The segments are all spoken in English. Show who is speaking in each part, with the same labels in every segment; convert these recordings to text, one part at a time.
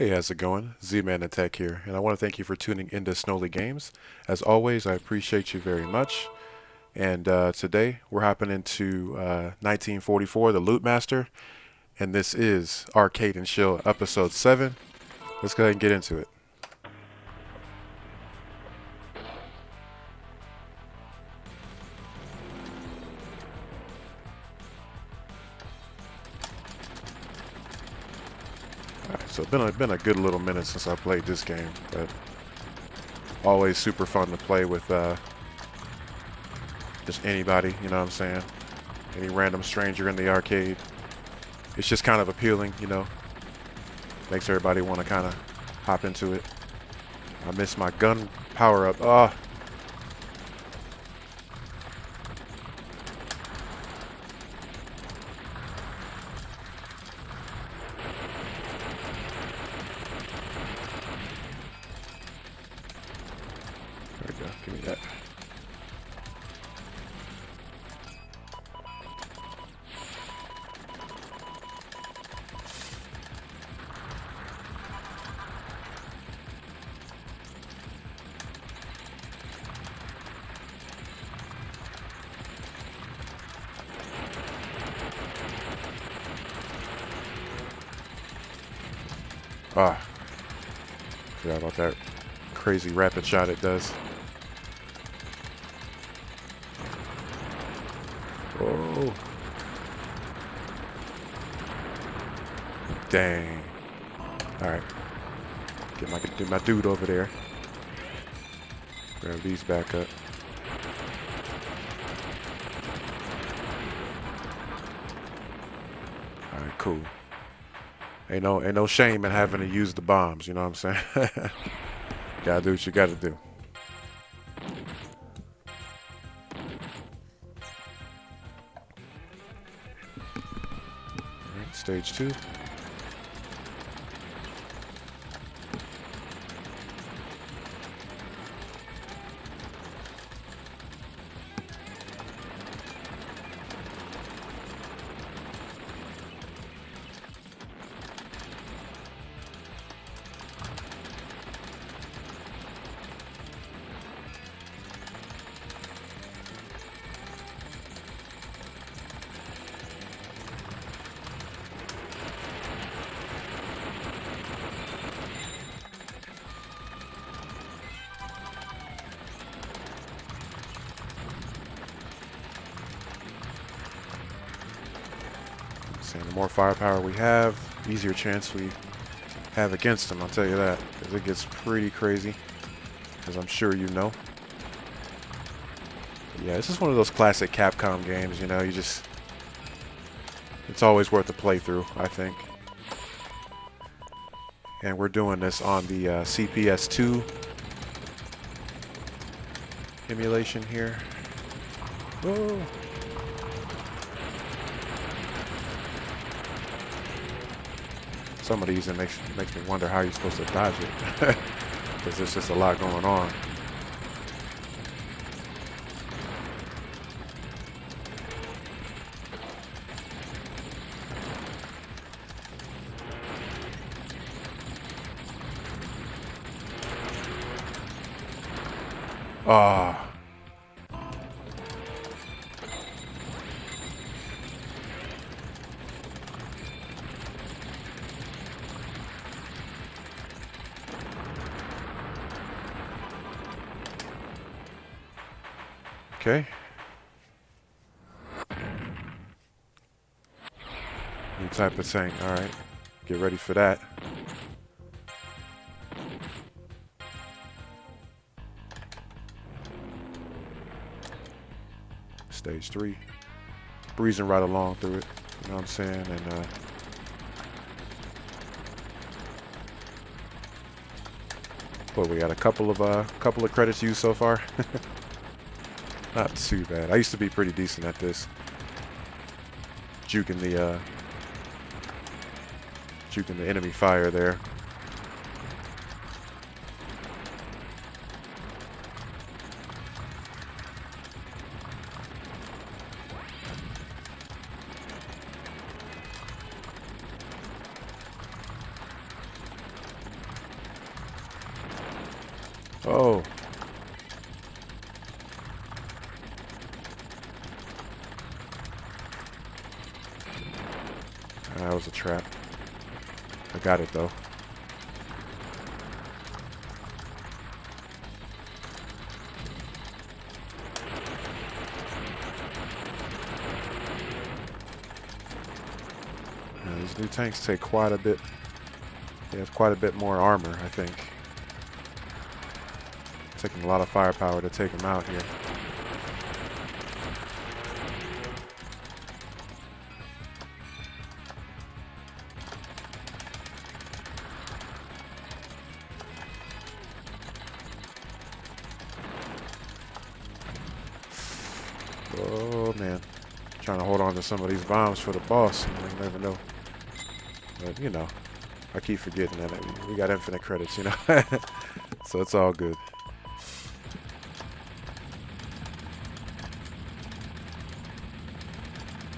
Speaker 1: Hey, how's it going? Z-Man Attack here, and I want to thank you for tuning into Snowly Games. As always, I appreciate you very much. And today we're hopping into 1944, The Loot Master, and this is Arcade and Chill Episode 7. Let's go ahead and get into it. Alright, so it's been a good little minute since I played this game, but always super fun to play with just anybody, you know what I'm saying? Any random stranger in the arcade. It's just kind of appealing, you know. Makes everybody want to kind of hop into it. I missed my gun power up. Ah, there we go. Give me that. Ah, forgot about that crazy rapid shot it does. Oh, dang. All right, get my dude over there. Grab these back up. All right, cool. Ain't no shame in having to use the bombs. You know what I'm saying? Gotta do what you gotta do. All right, stage 2. Saying the more firepower we have, easier chance we have against them. I'll tell you that, because it gets pretty crazy, as I'm sure you know. But yeah, this is one of those classic Capcom games. You know, it's always worth a playthrough, I think. And we're doing this on the CPS2 emulation here. Whoa. Some of these, it makes me wonder how you're supposed to dodge it, because there's just a lot going on. Ah. Okay. New type of tank. All right. Get ready for that. Stage 3. Breezing right along through it. You know what I'm saying? And but we got a couple of credits used so far. Not too bad. I used to be pretty decent at this. Juking the enemy fire there. Oh. That was a trap. I got it though. These new tanks take quite a bit. They have quite a bit more armor, I think. Taking a lot of firepower to take them out here. Oh man, trying to hold on to some of these bombs for the boss. You never know. But you know, I keep forgetting that we got infinite credits, you know. So it's all good.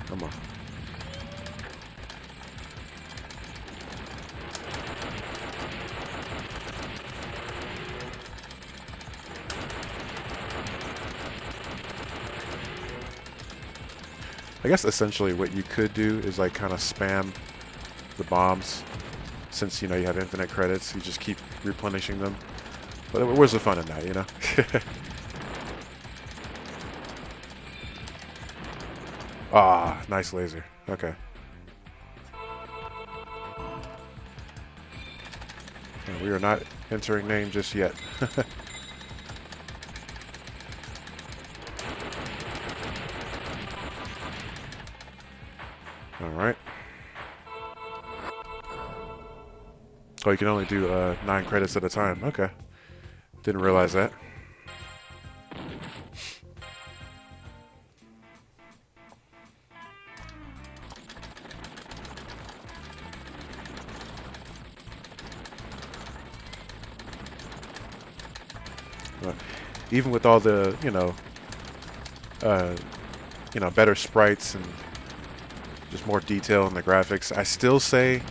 Speaker 1: Come on. I guess essentially what you could do is like kind of spam the bombs. Since, you know, you have infinite credits, you just keep replenishing them. But where's the fun in that, you know? Ah, nice laser. Okay. And we are not entering name just yet. Alright. Oh, you can only do 9 credits at a time. Okay. Didn't realize that. Even with all the, better sprites and just more detail in the graphics, I still say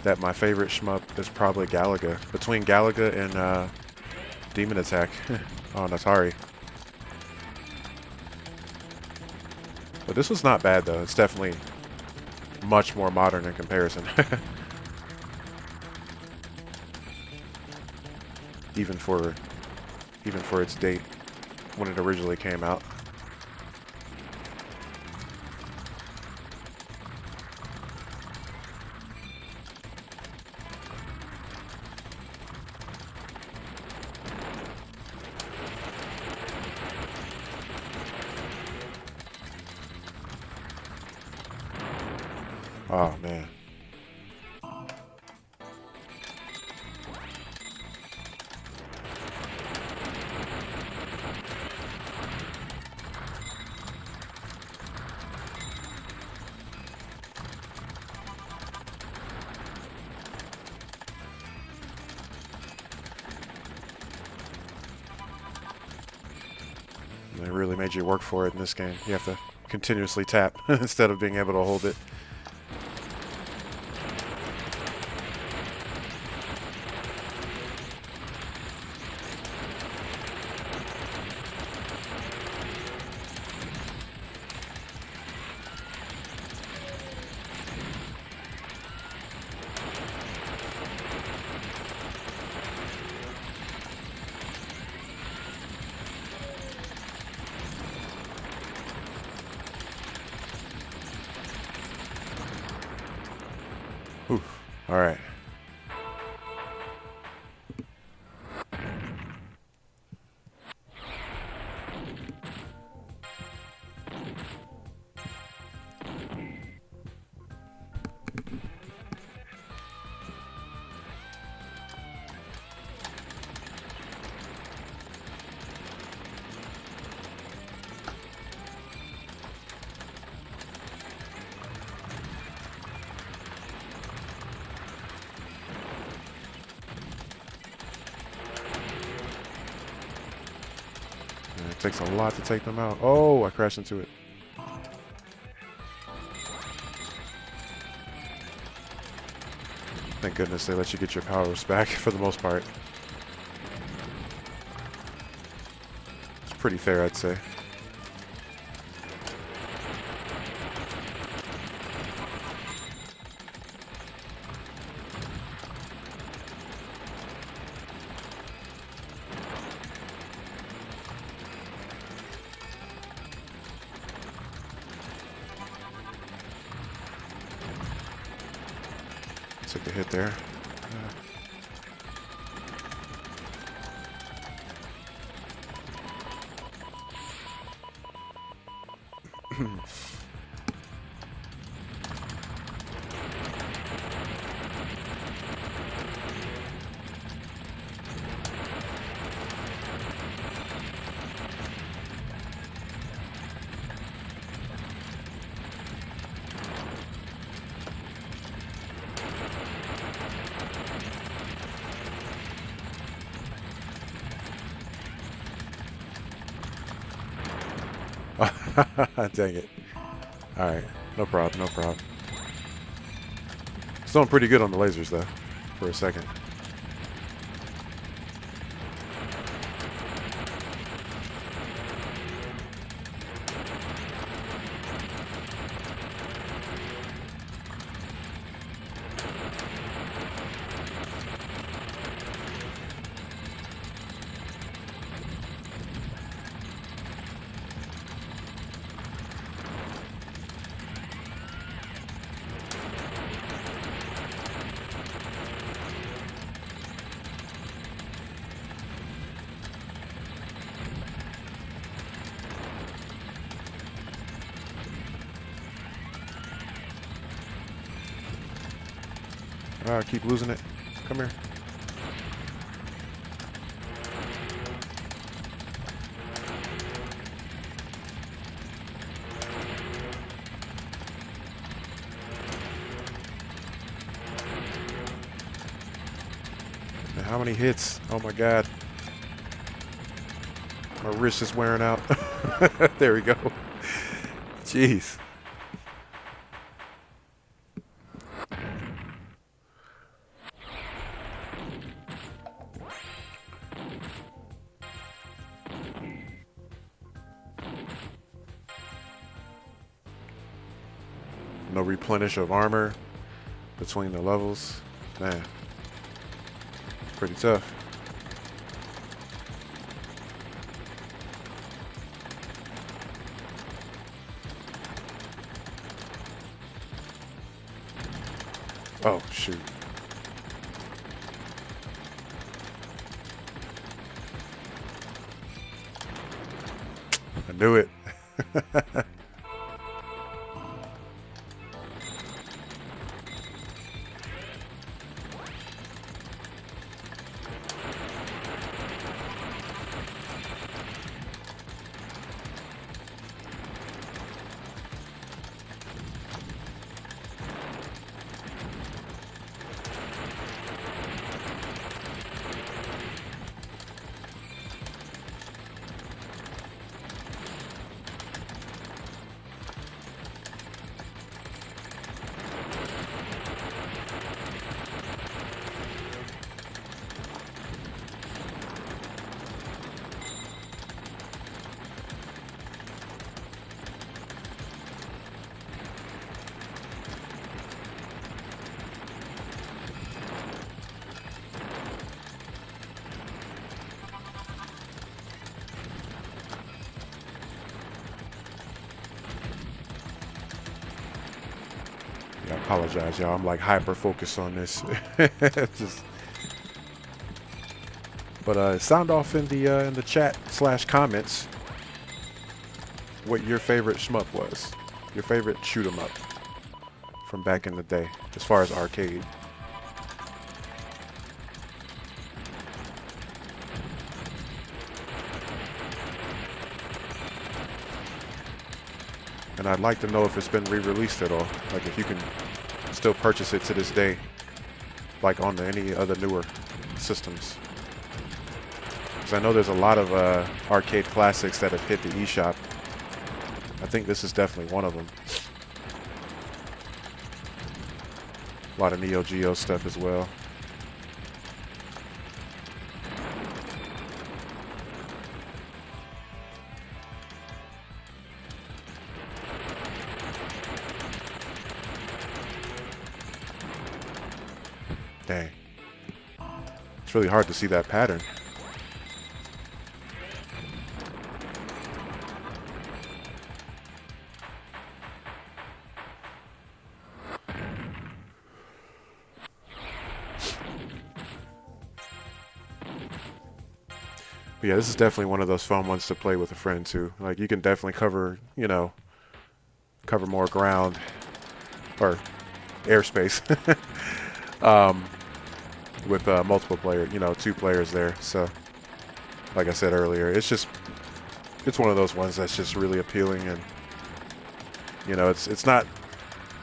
Speaker 1: that my favorite shmup is probably Galaga. Between Galaga and Demon Attack on Atari. But this was not bad though. It's definitely much more modern in comparison. even for its date when it originally came out. Oh man. They really made you work for it in this game. You have to continuously tap instead of being able to hold it. Oof. All right. It takes a lot to take them out. Oh, I crashed into it. Thank goodness they let you get your powers back for the most part. pretty fair, I'd say. Took a hit there. Dang it. Alright, no problem, no problem. It's doing pretty good on the lasers, though, for a second. I keep losing it. Come here. Man, how many hits? Oh my god. My wrist is wearing out. There we go. Jeez. No replenish of armor between the levels. Man, pretty tough. Oh, shoot. I knew it. I apologize, y'all. I'm like hyper focused on this. But sound off in the chat / comments what your favorite shmup was, your favorite shoot 'em up from back in the day, as far as arcade. And I'd like to know if it's been re-released at all. Like if you can still purchase it to this day, like on any other newer systems. Because I know there's a lot of arcade classics that have hit the eShop. I think this is definitely one of them. A lot of Neo Geo stuff as well. It's really hard to see that pattern. But yeah, this is definitely one of those fun ones to play with a friend too. Like, you can definitely cover, you know, cover more ground or airspace with multiple players, you know, 2 players there. So, like I said earlier, it's one of those ones that's just really appealing, and you know, it's not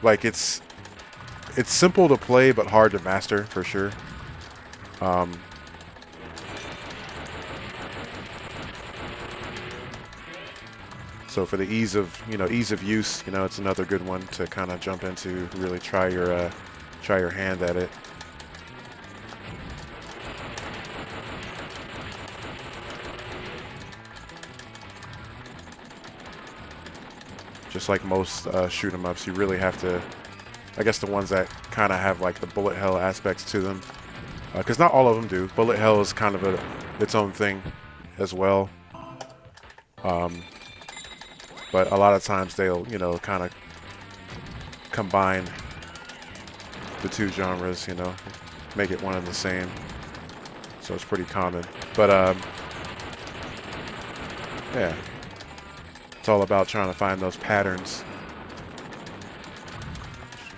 Speaker 1: like it's simple to play but hard to master for sure. So for the ease of use, you know, it's another good one to kind of jump into, really try your hand at it. Just like most shoot 'em ups, you really have to, I guess the ones that kind of have like the bullet hell aspects to them, because not all of them do. Bullet hell is kind of its own thing as well. But a lot of times they'll, you know, kind of combine the 2 genres, you know, make it one and the same. So it's pretty common. But yeah, it's all about trying to find those patterns,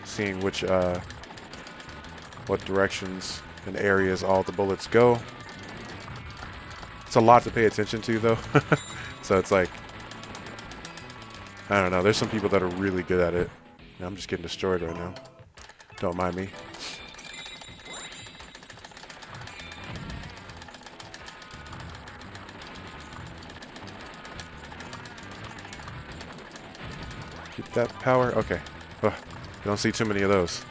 Speaker 1: seeing which what directions and areas all the bullets go. It's a lot to pay attention to though. So it's like, I don't know, there's some people that are really good at it. I'm just getting destroyed right now. Don't mind me. Keep that power. Okay. Ugh, I don't see too many of those.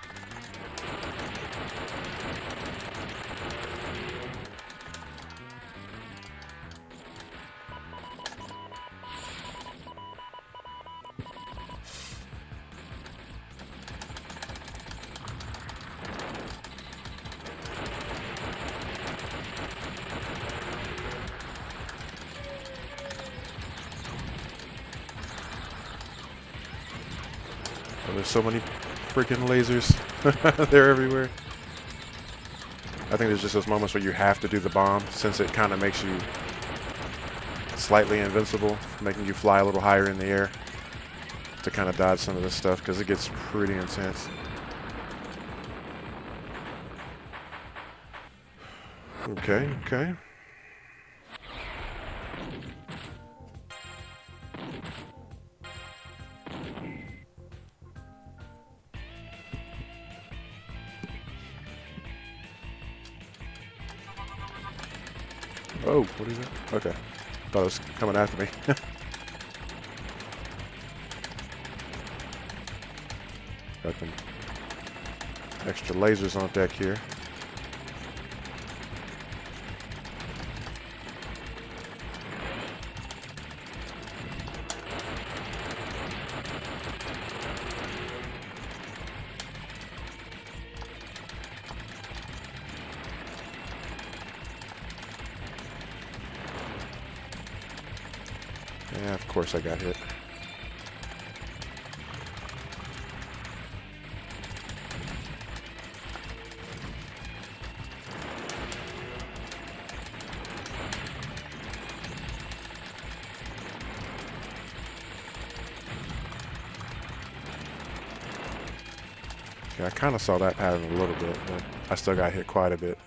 Speaker 1: Oh, there's so many freaking lasers. They're everywhere. I think there's just those moments where you have to do the bomb, since it kind of makes you slightly invincible, making you fly a little higher in the air to kind of dodge some of this stuff, because it gets pretty intense. Okay, okay. Oh, what is it? Okay. Thought it was coming after me. Got them extra lasers on deck here. Yeah, of course I got hit. Yeah, I kind of saw that pattern a little bit, but I still got hit quite a bit.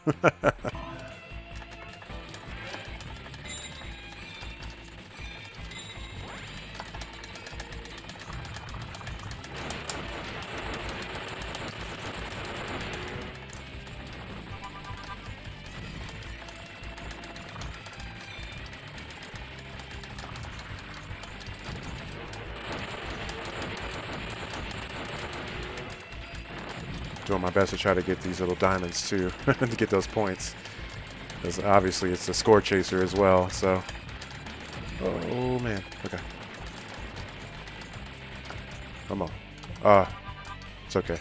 Speaker 1: Doing my best to try to get these little diamonds too, to get those points. Because obviously it's a score chaser as well, so. Oh man, okay. Come on. It's okay.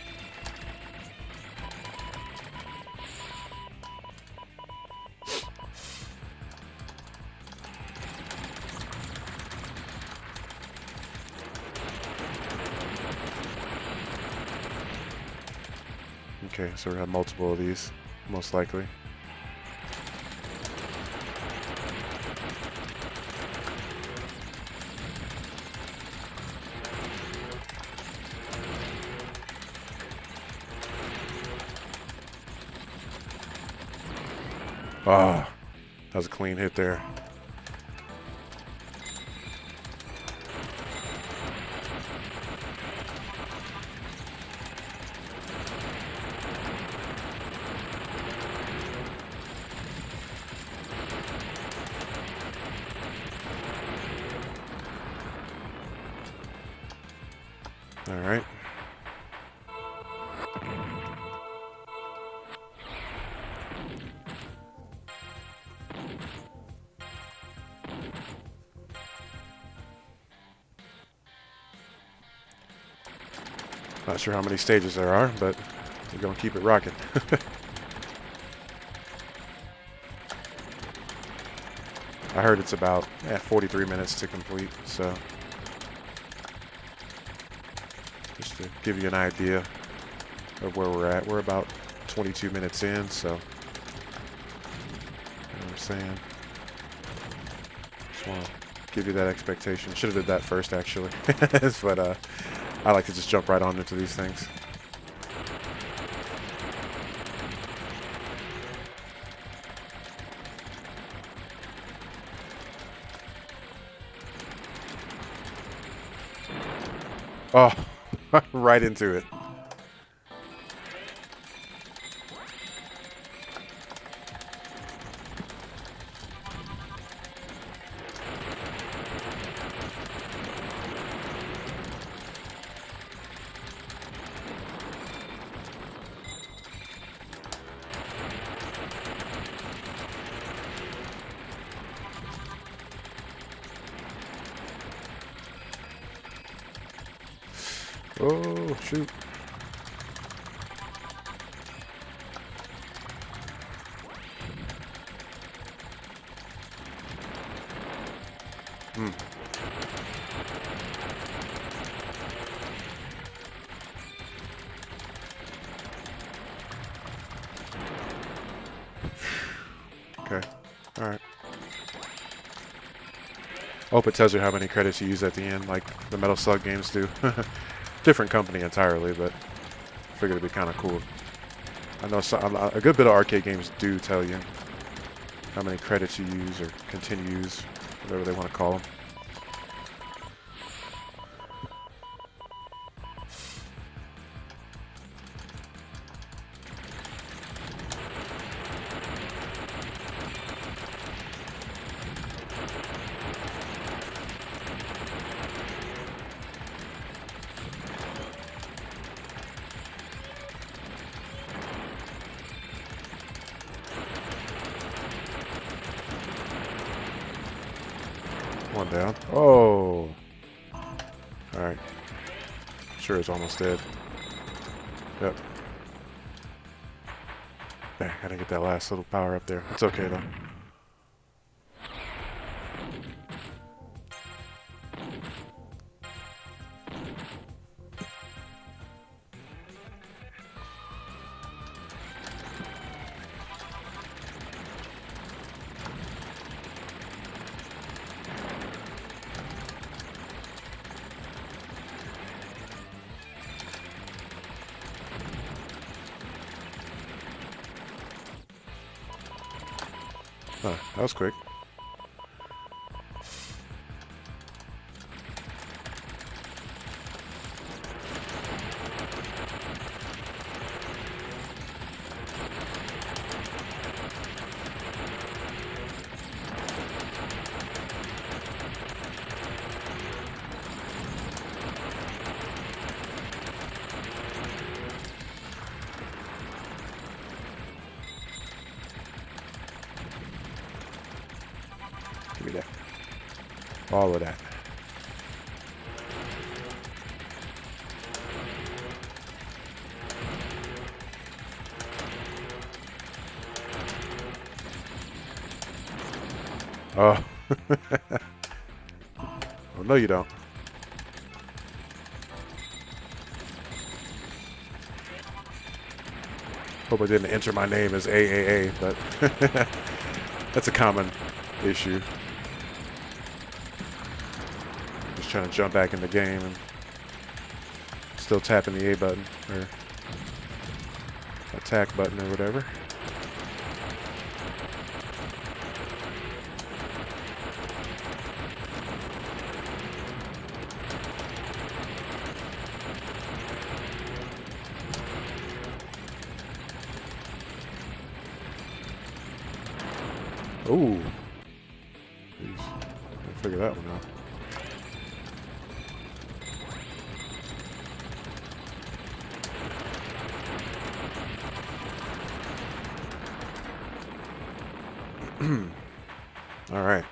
Speaker 1: Okay, so we have multiple of these, most likely. Ah, that was a clean hit there. All right. Not sure how many stages there are, but we're going to keep it rocking. I heard it's about 43 minutes to complete, so just to give you an idea of where we're at. We're about 22 minutes in, so you know what I'm saying? Just want to give you that expectation. Should have did that first, actually. But I like to just jump right on into these things. Oh, right into it. Oh, shoot. Hmm. Okay. All right. I hope it tells you how many credits you use at the end, like the Metal Slug games do. Different company entirely, but I figured it'd be kind of cool. I know a good bit of arcade games do tell you how many credits you use or continue to use, whatever they want to call them. One down. Oh. Alright. Sure it's almost dead. Yep. Dang, I didn't get that last little power up there. It's okay though. Huh, that was quick. Give me that. All of that. Oh. Oh, no, you don't. Hope I didn't enter my name as AAA, but that's a common issue. Just trying to jump back in the game and still tapping the A button or attack button or whatever. Ooh. Jeez. I'll figure that one out. All right.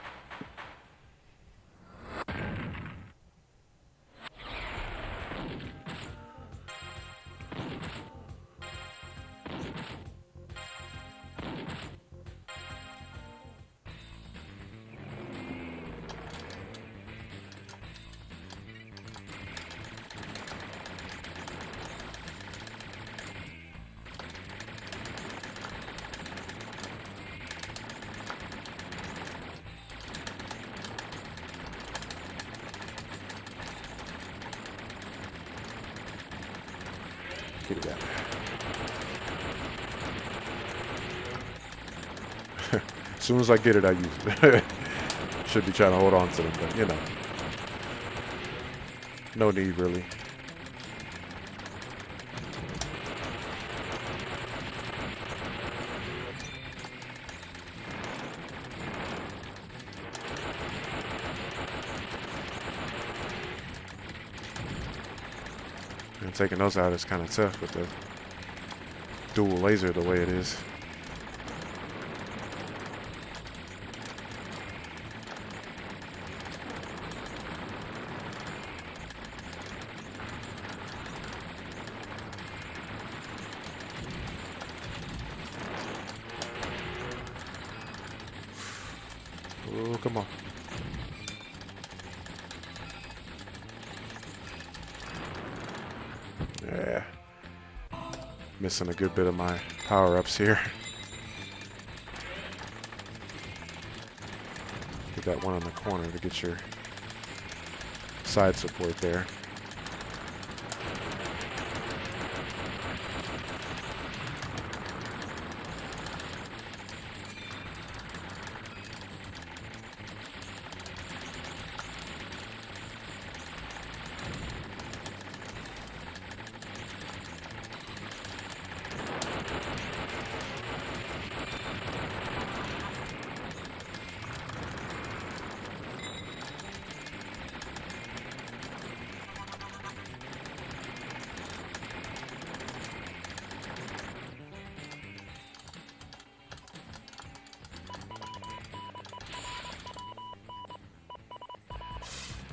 Speaker 1: Get it out. As soon as I get it, I use it. Should be trying to hold on to them, but you know. No need, really. And taking those out is kind of tough with the dual laser the way it is. Oh, come on. Yeah. Missing a good bit of my power-ups here. Get that one on the corner to get your side support there.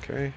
Speaker 1: Okay.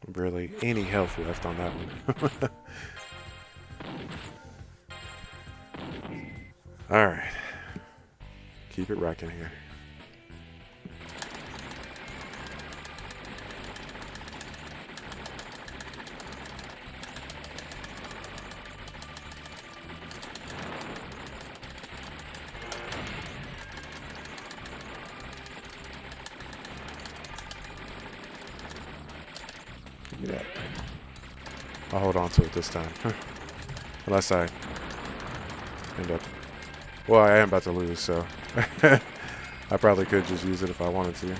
Speaker 1: Barely any health left on that one. All right. Keep it rocking here. That. I'll hold on to it this time. Unless I end up... Well, I am about to lose, so... I probably could just use it if I wanted to.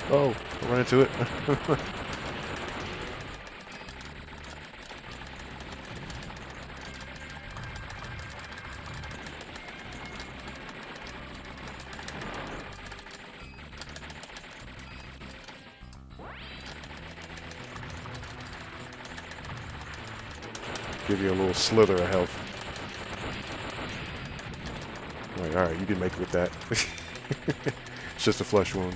Speaker 1: Oh, I run into it. Give you a little slither of health. All right, you can make it with that. It's just a flesh wound.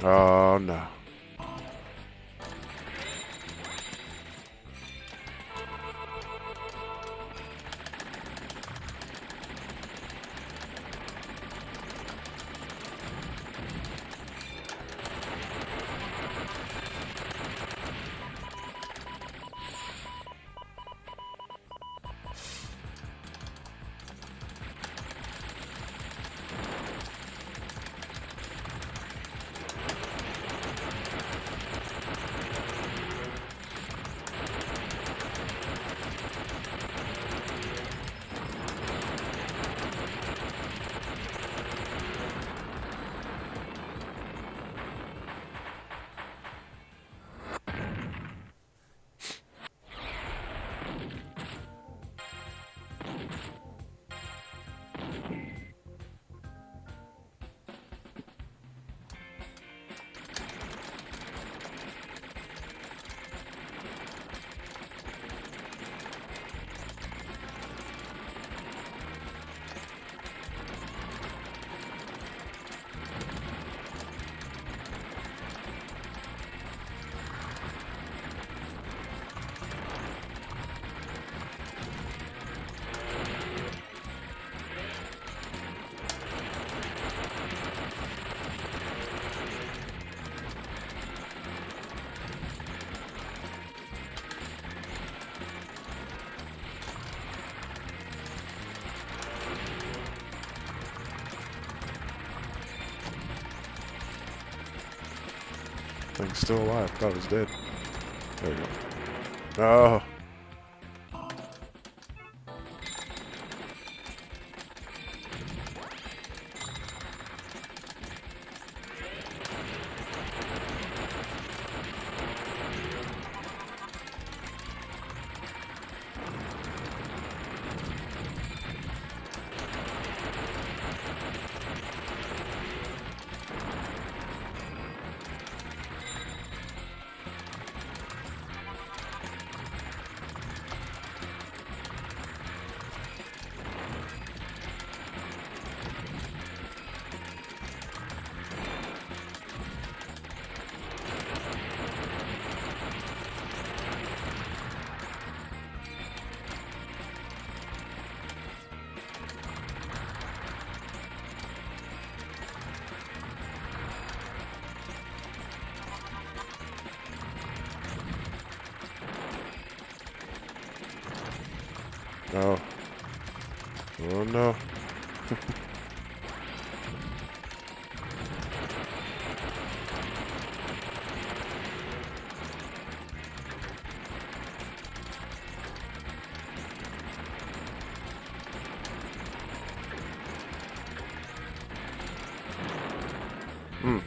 Speaker 1: Oh no. Thing's still alive. Thought it was dead. There we go. Oh. Oh. Oh no. Hmm.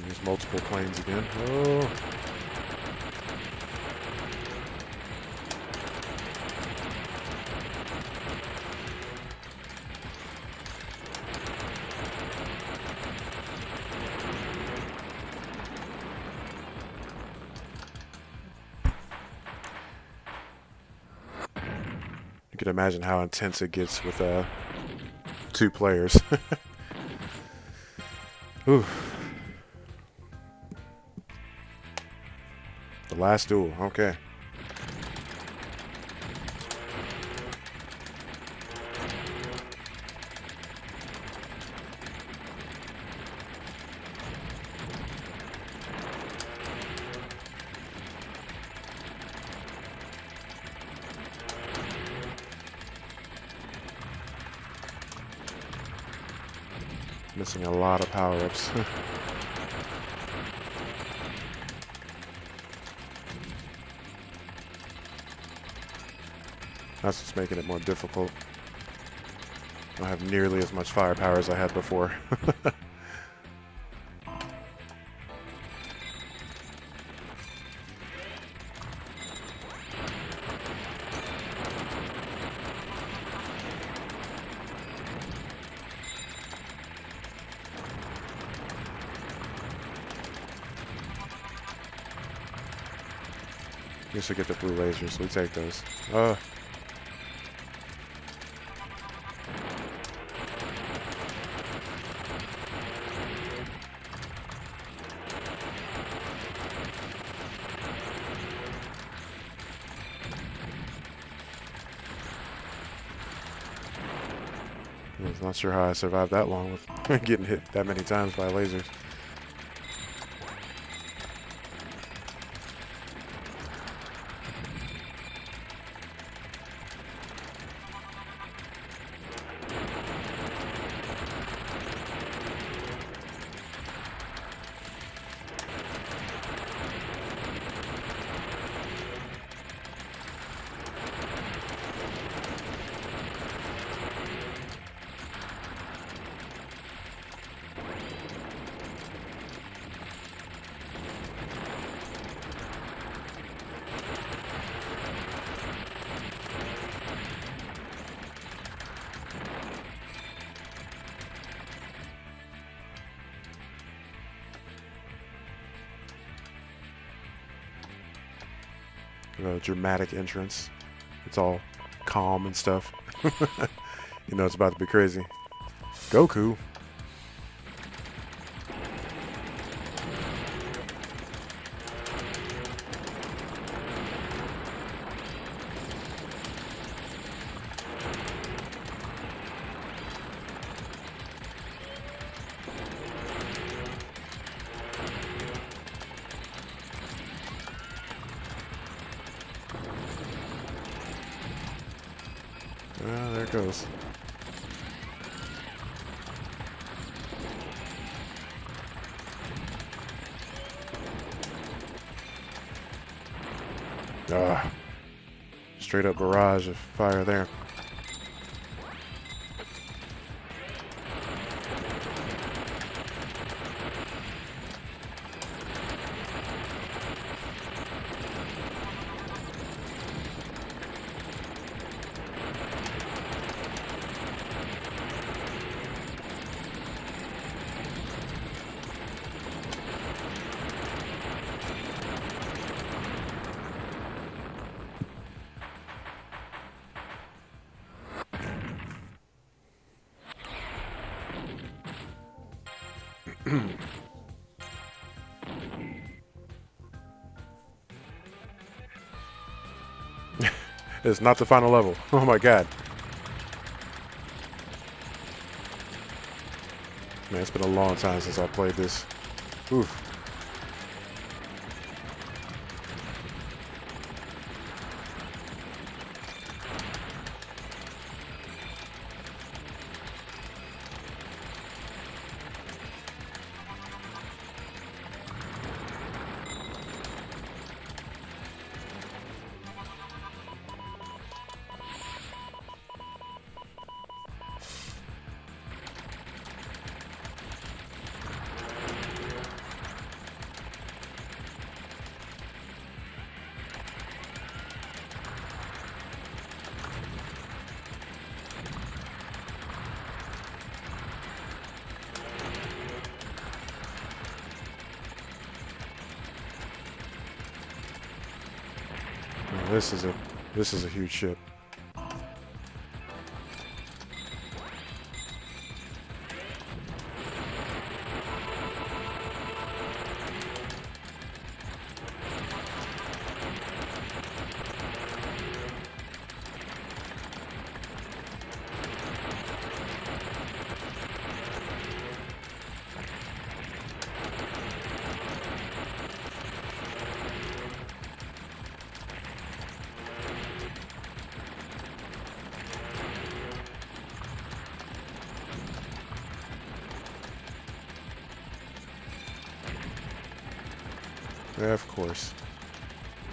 Speaker 1: There's multiple planes again. Oh. You can imagine how intense it gets with two players. Ooh. The last duel. Okay. Missing a lot of power-ups. That's what's making it more difficult. I don't have nearly as much firepower as I had before. Guess we get the blue lasers. We take those. I'm not sure how I survived that long with getting hit that many times by lasers. Dramatic entrance. It's all calm and stuff. You know it's about to be crazy. Goku. There it goes. Straight up barrage of fire there. It's not the final level. Oh my god. Man, it's been a long time since I played this. Oof. This is a huge ship. Yeah, of course.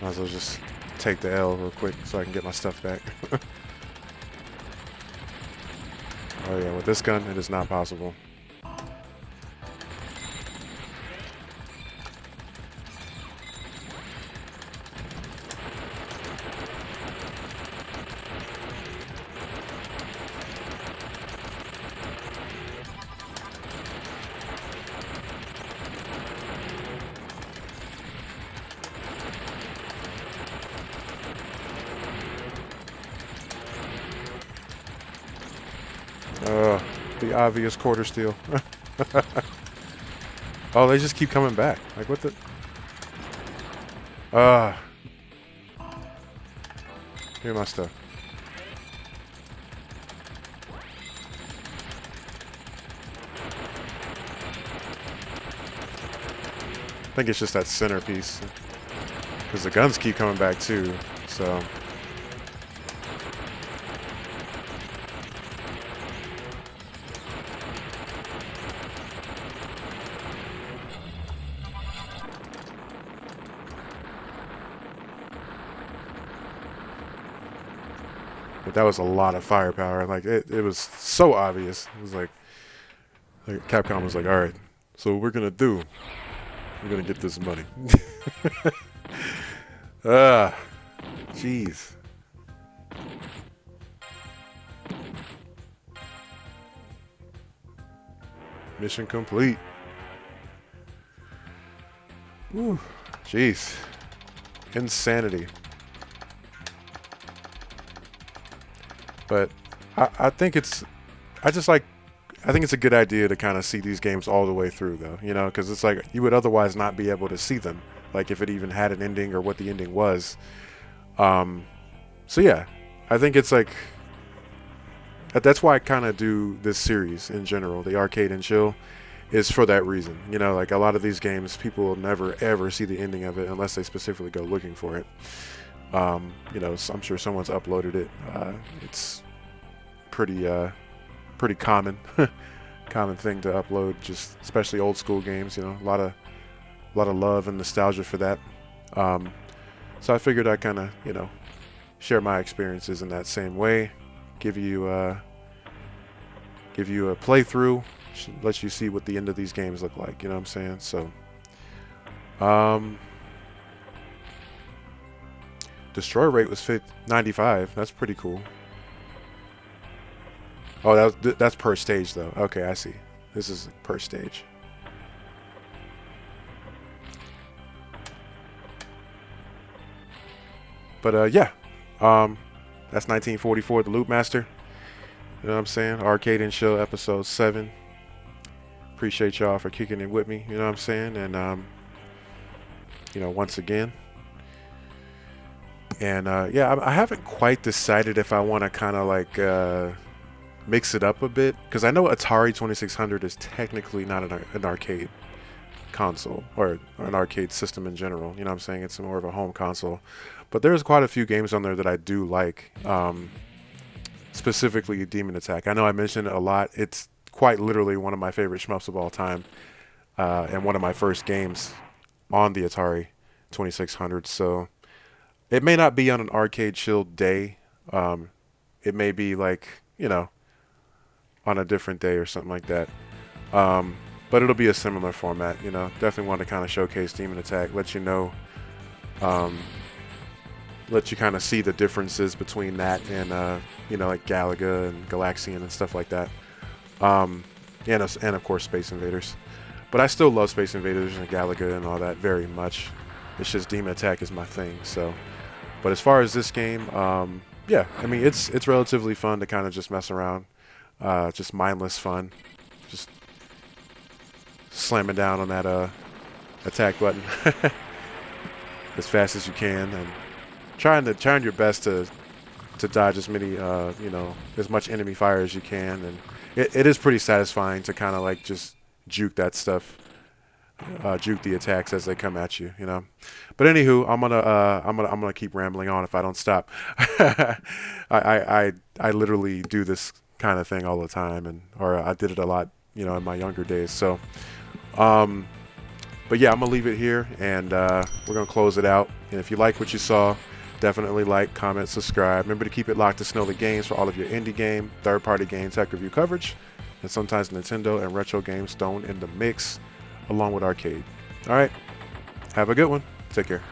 Speaker 1: Might as well just take the L real quick so I can get my stuff back. Oh yeah, with this gun, it is not possible. The obvious quarter steal. Oh, they just keep coming back. Like, what the? Here's my stuff. I think it's just that centerpiece. Because the guns keep coming back too, so... But that was a lot of firepower. Like, it was so obvious. It was like Capcom was like, all right, so what we're going to do, we're going to get this money. Jeez. Mission complete. Whew. Jeez. Insanity. But I think it's a good idea to kind of see these games all the way through, though, you know, because it's like you would otherwise not be able to see them, like if it even had an ending or what the ending was. So yeah, I think it's like that's why I kind of do this series in general, the Arcade and Chill, is for that reason. You know, like a lot of these games, people will never ever see the ending of it unless they specifically go looking for it. You know, I'm sure someone's uploaded it. It's pretty common common thing to upload, just especially old school games. You know, a lot of love and nostalgia for that. So I figured I'd kind of, you know, share my experiences in that same way, give you a playthrough, let you see what the end of these games look like. You know what I'm saying? So destroy rate was 95. That's pretty cool. Oh, that's per stage though. Okay, I see. This is per stage. But yeah, that's 1944, the Loop Master. You know what I'm saying? Arcade and Chill episode 7. Appreciate y'all for kicking it with me. You know what I'm saying? And you know, once again. And yeah, I haven't quite decided if I want to kind of like mix it up a bit, because I know Atari 2600 is technically not an arcade console or an arcade system in general. You know what I'm saying? It's more of a home console. But there's quite a few games on there that I do like, specifically Demon Attack. I know I mentioned it a lot. It's quite literally one of my favorite shmups of all time, and one of my first games on the Atari 2600. So it may not be on an arcade chilled day. It may be like, you know, on a different day or something like that. But it'll be a similar format, you know. Definitely want to kind of showcase Demon Attack, let you know, let you kind of see the differences between that and, you know, like Galaga and Galaxian and stuff like that. And of course Space Invaders. But I still love Space Invaders and Galaga and all that very much. It's just Demon Attack is my thing. So, but as far as this game, yeah, I mean it's relatively fun to kind of just mess around. Just mindless fun, just slamming down on that attack button as fast as you can, and trying your best to dodge as many you know, as much enemy fire as you can. And it is pretty satisfying to kind of like just juke that stuff, juke the attacks as they come at you, you know. But anywho, I'm gonna keep rambling on if I don't stop. I literally do this kind of thing all the time, or I did it a lot, you know, in my younger days. So But yeah, I'm going to leave it here, and we're going to close it out. And if you like what you saw, definitely like, comment, subscribe. Remember to keep it locked to Snowly Games for all of your indie game, third-party game tech review coverage, and sometimes Nintendo and retro games thrown in the mix, along with arcade. All right, have a good one. Take care.